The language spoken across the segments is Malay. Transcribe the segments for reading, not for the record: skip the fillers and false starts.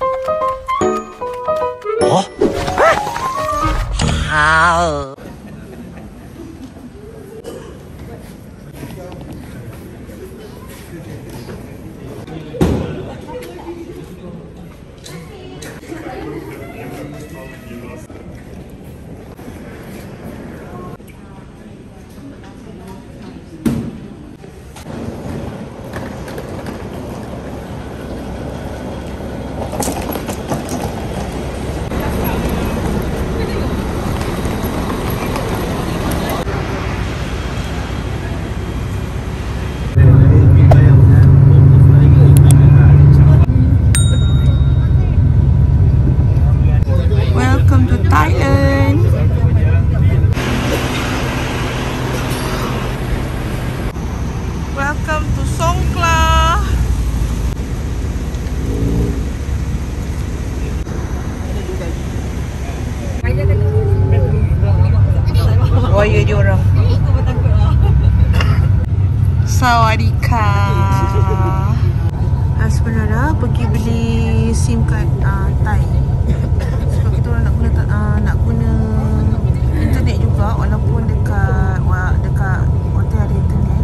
Oh? How? Welcome to Thailand. Welcome to Songkhla. Waya dia orang. Sawadika. Sebenarnya pergi beli SIM card Thai. Sebab kita orang nak guna internet juga, walaupun dekat hotel ada internet,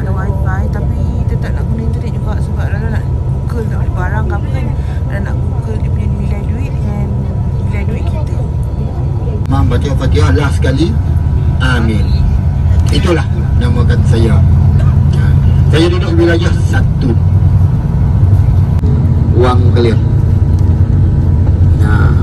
ada wifi, tapi tetap nak guna internet juga sebab kalau nak Google nak beli barang ke apa kan, dan nak Google dia punya nilai duit dan nilai duit kita. Mam baca Fatihah last sekali. Amin. Itulah nama kata saya. Saya duduk wilayah 1. Wang Kelir. Nah,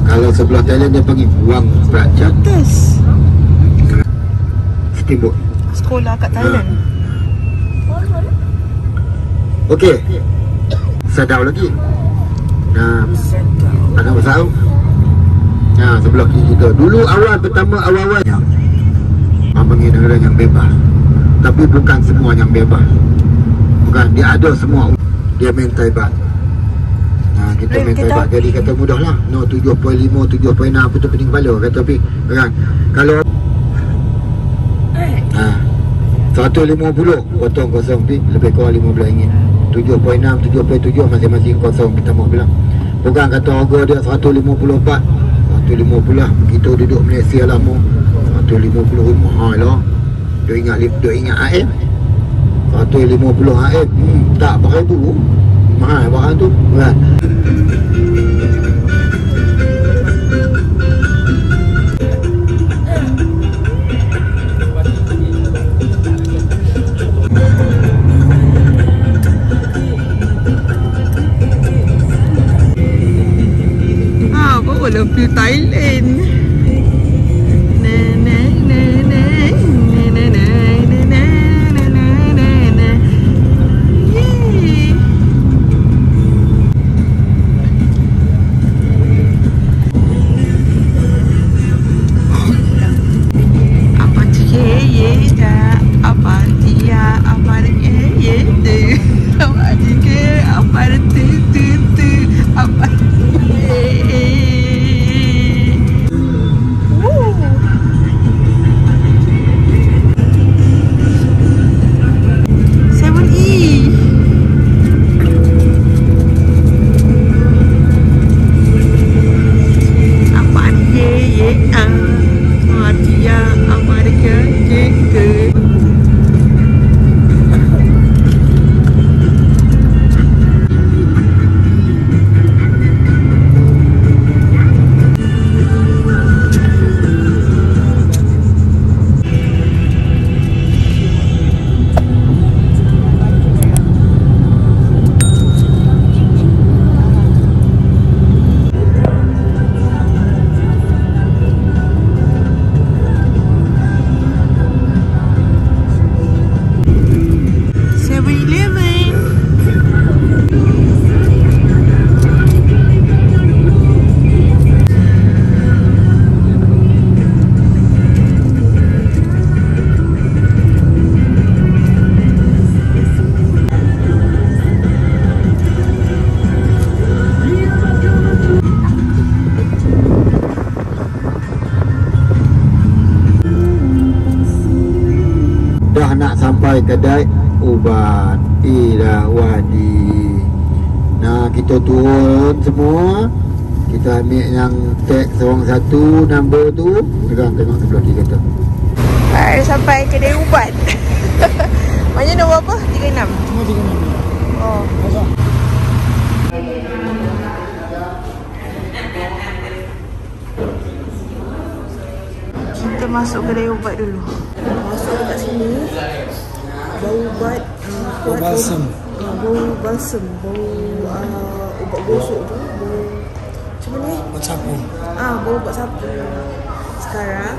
kalau sebelah Thailand dia panggil Wang Praja. Betul. Steamboat. Sekolah kat Thailand. Okey. Sadau lagi. Nah, anak besar. Nah, sebelah kiri kita. Dulu awal awal panggil negara yang bebas. Tapi bukan semua yang bebas. Bukan, dia ada semua. Dia main Taibat. Nah, kita main Taibat. Jadi kata mudahlah. No 7.5, 7.6 apa tu pening kepala kata Pik. Kan? Kalau 150 potong kosong Pik, lebih kurang RM15. 7.6, 7.7 masing-masing kosong kita mau bilang. Bukan kata harga dia 154. 150 lah. Kita duduk Malaysia lama. 150 mahal lah. Dia ingat AM. 150 AM. Tak pakai tu. Mahal barang tu. Kan? Bawa view Thailand. Kedai ubat Irawadi. Nah, kita turun semua. Kita ambil yang tag seorang satu number tu. Sekarang tengok sebelah kiri kita. Hai, sampai kedai ubat. Maknanya nombor apa? 36? Cuma 36. Oh. Kosong. Kita masuk kedai ubat dulu. Masuk kat sini. Bau ubat. Bau balsam. Bau balsam. Bau ubat gosok tu. Bau macam mana ni? Buat sapu. Bau ubat sapu. Sekarang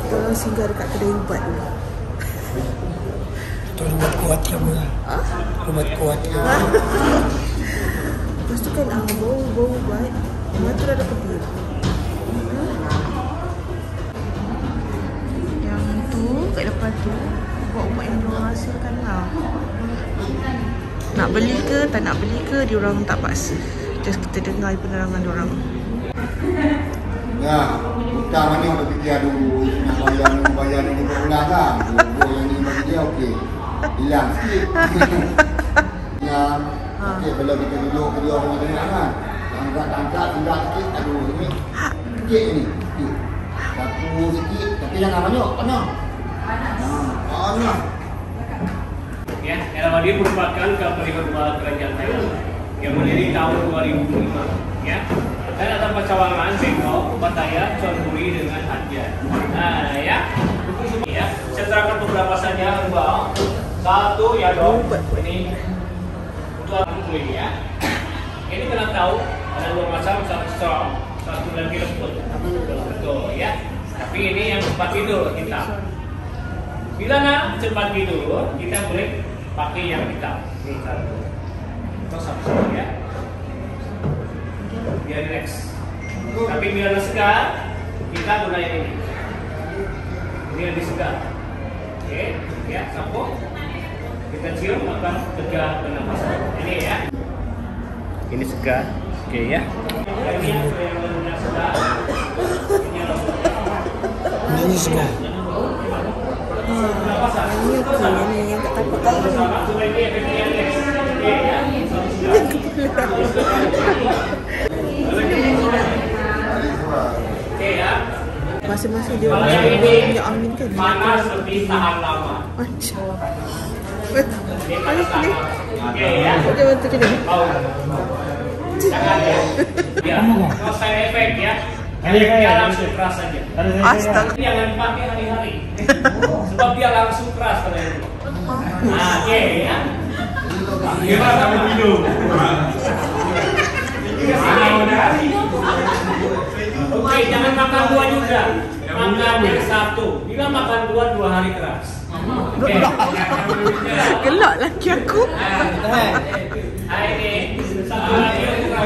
kita orang singgah dekat kedai ubat dulu. Itu ubat kuat ke apa? Ubat kuat ke apa? Lepas tu kan bau ubat. Mata dah ada kebir. Yang tu kat depan tu ubat-ubat yang diorang hasilkan lah. Nak beli ke tak nak beli ke diorang tak paksa. Just kita dengar penerangan diorang. Ya, kita mana yang berfikir dulu nak bayar ni berulang kan. Dua yang ni bagi dia okey. Hilang sikit. Ya, okey bila kita duduk kedua orang dengar kan. Tangkap tinggal sikit. Aduh ni. Sikit ni. Sapu sikit tapi jangan banyak. Panas. Panas. Ya, Era Wadi merupakan kapal kedua kerajaan Thailand yang berdiri tahun 2005. Ya, dan ada pacawangan Bengkok, Pattaya, Chonburi dengan Hadiah. Nah, ya, itu semua ya. Saya terangkan beberapa saja Mbak. Satu ya dong, ini untuk aku ini ya. Ini kena tahu ada dua macam, satu strong, satu lagi lembut. Betul ya. Tapi ini yang tempat tidur kita. Bila nak cepat tidur, kita boleh pakai yang hitam. Ini satu. Itu satu ya. Biar relax. Tapi biar segar, kita gunakan ini. Ini lebih segar. Oke, ya, sapu. Kita cium akan tegak pernapasan. Ini ya. Ini segar. Oke ya. Ini yang segar. Ini segar. Ini yang kat tapak Oke ya. masing-masing dia Kalau yang ini punya angin kan. panas lebih tahan lama. Macam. Ini panas tahan lama. Oke ya. Dia bantu kena. Mau. Jangan ya. Ya. Kalau saya efek ya. Dia langsung keras saja. Astaga. Jangan pakai hari-hari. Sebab dia langsung keras pada itu. Nah, oke ya. Gimana kamu minum? Oke, jangan makan dua juga. Makan yang satu. Bila makan dua hari keras. Oke. Gelak laki aku. Ini satu lagi untuk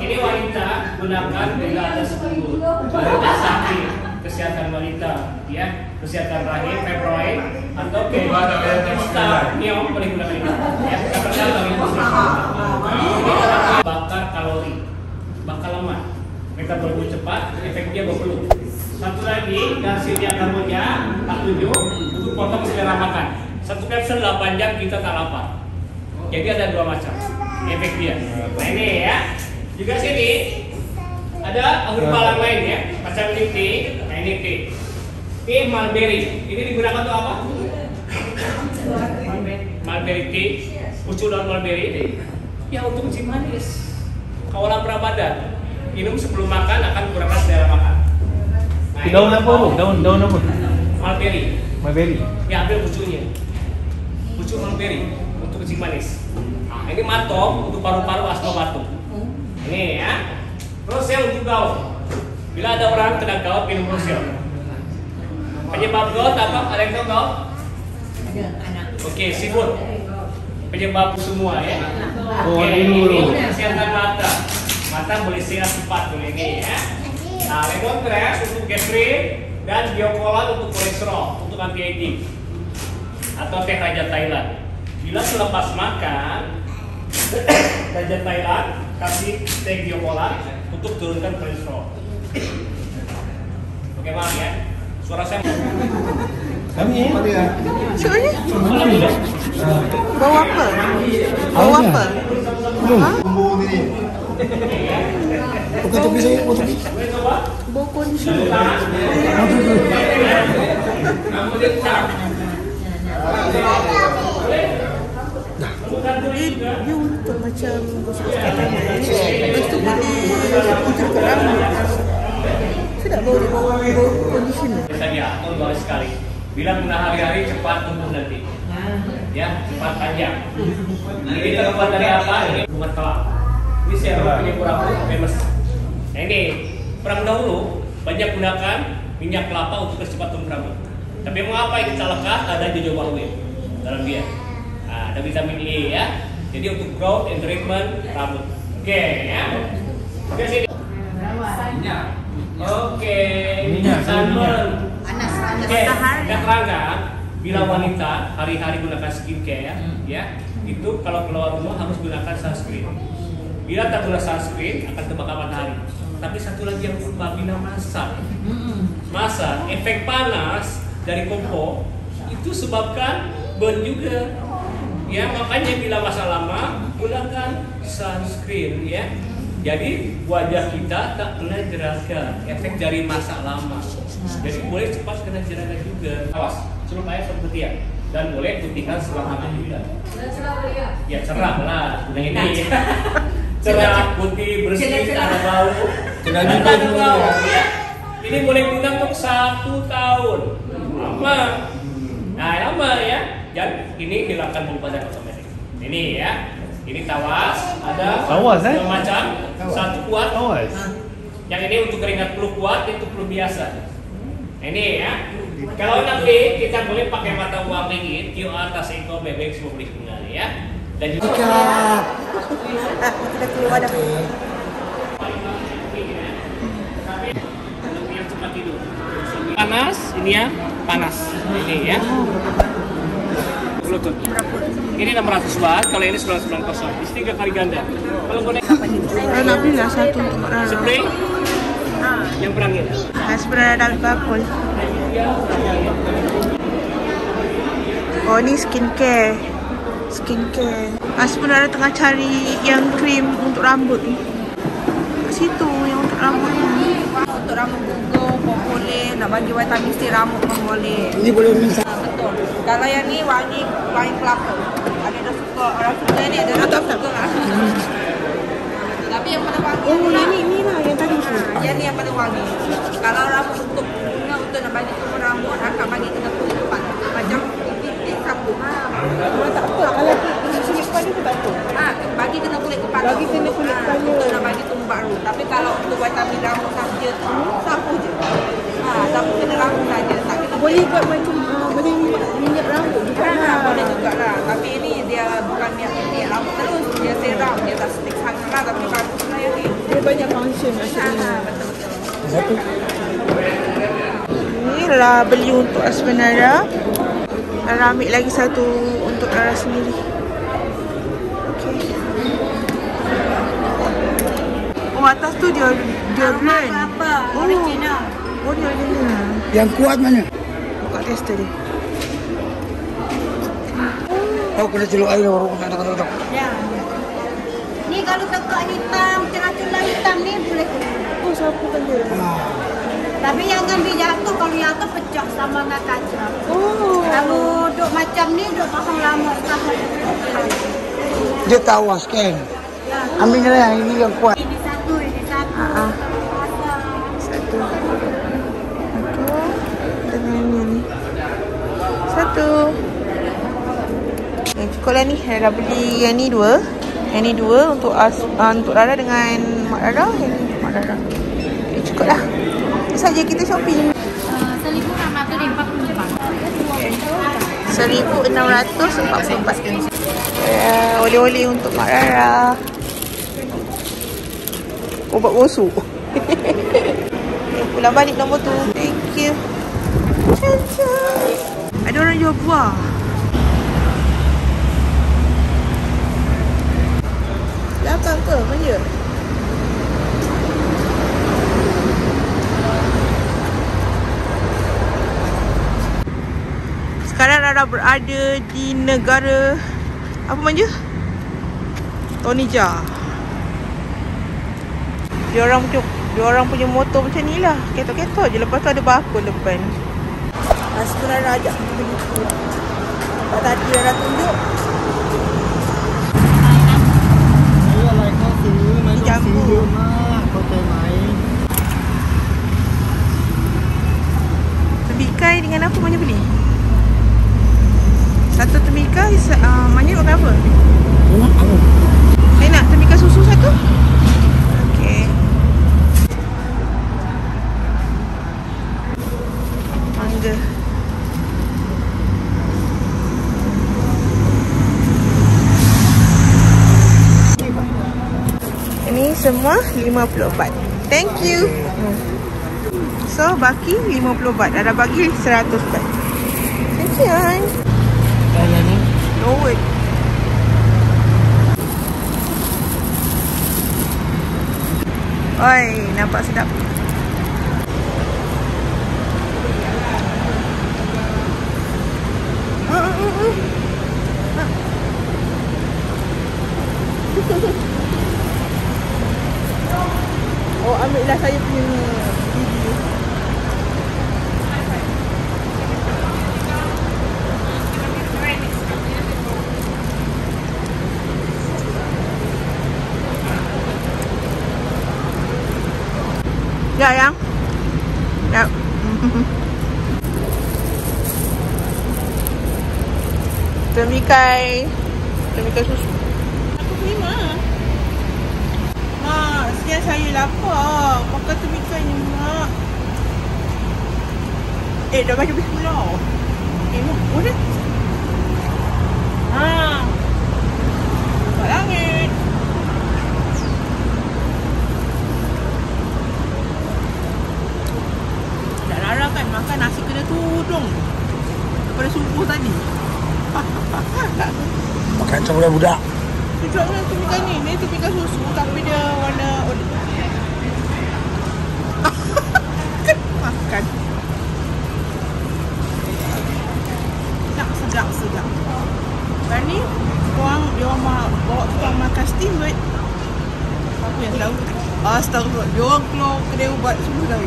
ini wanita gunakan bila ada sebelum sakit kesehatan wanita, ya, kesehatan rahim, fibroid atau prostat, yang boleh gunakan ini. Ya, bakar kalori, bakar lemak, metabolisme cepat, efeknya berpeluh. Satu lagi dari sini karbonnya 47 untuk potong selera makan. Satu kapsul 8 jam kita tak lapar. Jadi ada dua macam efek dia. Nah ini ya. Juga sini ada herbal lain ya, macam ini teh, nah ini teh. Teh mulberry. Ini digunakan untuk apa? Mulberry tea, pucuk daun mulberry. Ya untuk kencing manis. Kawalan Prabadan. Minum sebelum makan akan kurangkan selera makan. Nah, daun apa bu? Daun apa? Mulberry. Mulberry. Ya ambil pucuknya. Pucuk mulberry untuk kencing manis. Nah, ini matong untuk paru-paru asma batuk. Ini ya. Rosel untuk gout. Bila ada orang kena gout, minum rosel. Penyebab gout apa? Ada yang tahu gout? Oke, seafood. Penyebab semua ya. Oh, ini kesehatan mata. Mata boleh sehat cepat boleh ini ya. Nah, lemon grass untuk gastrit dan biokolan untuk kolesterol, untuk anti-aging. Atau teh raja Thailand. Bila selepas makan, raja Thailand kasih teh biokolan untuk turunkan kolesterol. Oke, maaf ya. Suara saya Kami Syuk ni? Bau apa? Bau apa? Ha? Bukan tepi saya, bukan tepi. Bau conditioner. Dia untuk macam gosok kat tangan. Lepas tu boleh untuk rambut. Sedap bau dia, bau conditioner. Saja, atau 2 hari sekali. Bila guna hari-hari cepat tumbuh nanti. Ya, cepat panjang. Ini terbuat dari apa? Ini buat kelapa. Ini saya punya rambut famous. Nah ini, perang dahulu banyak gunakan minyak kelapa untuk percepat tumbuh rambut. Tapi mengapa ini tak lekat? Ada jojoba oil dalam dia. Nah, ada vitamin E ya. Jadi untuk growth and treatment rambut. Oke ya. Oke sini. Oke. Salmon. Panas. Oke. Kita terangkan bila wanita hari-hari gunakan skincare ya, itu kalau keluar rumah harus gunakan sunscreen. Bila tak guna sunscreen akan terbakar matahari. Tapi satu lagi yang lupa, bila masak. Masak, efek panas dari kompor itu sebabkan burn juga. Ya, makanya bila masak lama gunakan sunscreen ya. Jadi wajah kita tak kena jerawat, efek dari masak lama. Jadi boleh cepat kena jerawat juga. Awas, celup air seperti ya. Dan boleh putihkan selama 6 bulan. Ya cerah lah, nah ini. Cerah, putih, bersih, tak ada bau. Kena Dan juga tak ada dulu bau ya. ya. Ini boleh guna untuk 1 tahun. Lama. Nah, lama ya. Dan ini hilangkan bau badan otomatis. Ini ya. Ini tawas, ada Tawas, 2 macam. Satu kuat. Tawas. Yang ini untuk keringat flu kuat, itu flu biasa. Ini ya. Kalau nanti kita boleh pakai mata uang ringgit, QR, Taseko, bebek, semua boleh guna ya. Dan juga Kita keluar dah. yang cepat tidur. Panas, ini ya, panas. Ini ya. Bluetooth. Ini 600 watt, kalau ini 990. Ini 3 kali ganda. Kalau boleh Nak beli lah satu untuk Mak Rara. spray yang berangin. Sebenarnya David Bakul. Oh ni skincare. Sebenarnya tengah cari yang krim untuk rambut ni. Kat situ yang untuk rambut ni. Untuk rambut gugur pun boleh, nak bagi vitamin C rambut pun boleh. Ini boleh minta. Betul. Kalau yang ni wangi kelapa. Ada dah suka, orang suka ni ada dah suka lah. Tapi yang paling wangi Oh ni lah yang tadi tu. yang ni yang paling wangi. Kalau rambut untuk guna untuk nak bagi tumbuh rambut, akan bagi kena kulit depan. Macam titik sambung. Tak apa kalau kulit kepala tu tak apa. Bagi kena kulit kepala. Bagi kena kulit kepala. Untuk nak bagi tumbuh baru. Tapi kalau untuk vitamin rambut saja tu, sapu je. Sapu kena rambut saja. Tak kena Boleh buat macam boleh minyak rambut juga lah. boleh juga lah. Tapi ini dia bukan minyak rambut terus. Dia seram. Dia tak stick sangat lah. Tapi bagus lah yang ni. Dia banyak function maksudnya. Betul-betul. Satu. Ni lah beli untuk Asmanara. Rara ambil lagi satu untuk Rara sendiri. Okay. Oh atas tu dia blend. Apa? Original. Oh dia original. Yang kuat mana? Buka tester dia. Oh, kena celup air baru kena. Ya. Ni kalau tekak hitam, celah-celah hitam ni boleh. Oh sapukan dia. Tapi jangan ambil jatuh. Kalau jatuh pecah sama dengan kaca. Oh. Kalau duk macam ni, duk pasang lama. Dia tawas kan. Ambil lah yang ini yang kuat. Ini satu. Satu. Dengan ni. Satu. Cukup lah ni. Rara beli yang ni 2. Yang ni 2 untuk untuk Rara dengan Mak Rara. Yang ni untuk Mak Rara. Cukup lah. Itu saja kita shopping. 1,644. Oleh-oleh untuk Mak Rara. Ubat gosok. Pulang balik nombor tu. Thank you. Ada orang jual buah. Belakang ke? Mana? Rara berada di negara apa manja? Tonija. Diorang punya motor macam ni lah. Ketok-ketok je. Lepas tu ada bakul depan. Lepas tu Rara ajak pergi tu. Lepas tadi Rara tunjuk. Ni jambu. Temikai dengan apa Manya beli? Satu temikai Manya makan apa? Saya nak temikai susu satu. Okey. Mangga. Ini semua 50 baht. Thank you. So baki 50 baht. Dah bagi 100 baht. Thank you. Kaya ni. No wait. Oi, nampak sedap. Oh, ambillah saya punya video. Ya, yang. Ya. Temikai susu. Aku terima. Mak, sekian saya lapar. Makan temikai ni, Mak. Dah baca bismillah. Mak, boleh? Kat langit. Rara kan makan nasi kena tudung daripada subuh tadi. Makan macam budak-budak. Sejak mana temikai ni? Ni temikai susu tapi dia warna olive. Makan. Sedap. Dan ni dia bawa tukang makan steamboat. Apa yang tahu? Astagfirullah. Dia orang keluar kedai ubat semua dah.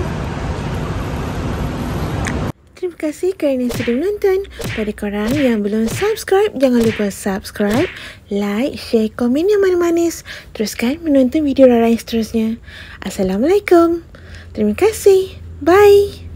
Terima kasih kerana sudah menonton. Pada korang yang belum subscribe, jangan lupa subscribe, like, share, komen yang manis-manis. Teruskan menonton video Rara yang seterusnya. Assalamualaikum. Terima kasih. Bye.